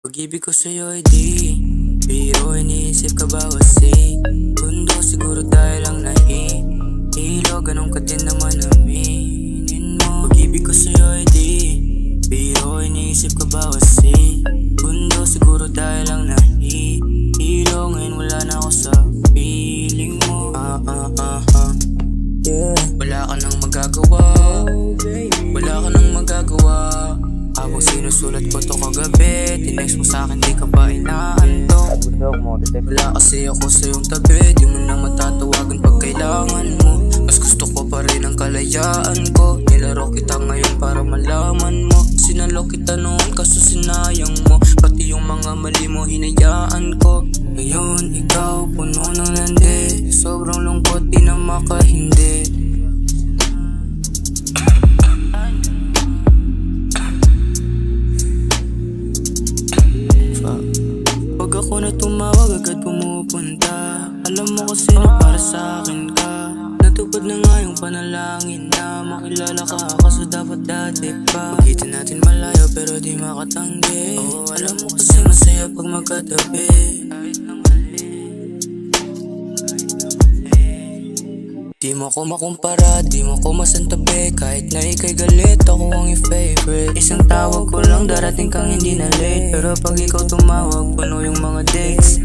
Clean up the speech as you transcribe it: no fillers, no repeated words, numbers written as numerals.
Pag-ibig ko sa'yo ay di biro, iniisip ka ba kasi mundo siguro dahil lang nahihilo, ganun ka din naman aminin mo. Pag-ibig ko sa'yo ay di biro, iniisip ka ba kasi mundo siguro dahil lang nahihilo, ngayon wala na ako sa feeling mo. Yeah. Wala ka nang magagawa, wala ka nang magagawa. Habang sinusulat ko to kagabi, tinext mo sa'kin di ka ba inaantok. Wala kasi ako sa iyong tabi, di mo na matatawagan pag kailangan mo. Mas gusto ko pa rin ang kalayaan ko, nilaro kita ngayon para malaman mo. Sinalo kita noon kaso sinayang mo, pati yung mga mali mo hinayaan ko. Ngayon ikaw puno ng landi, sobrang lungkot di na makahindi. Pag ako na tumawag agad pumupunta, alam mo kasi na para sa akin ka. Natupad na nga yung panalangin na makilala ka, kaso dapat dati pa. Pagkita natin malayo pero di makatanggi. Oh, alam mo kasi masaya pag magkatabi. Di mo ko makumpara, di mo ko masantabi. Kahit na ika'y galit, ako ang i-favorite. Isang tawag ko lang, darating kang hindi na late. Pero pag ikaw tumawag, puno yung mga dates.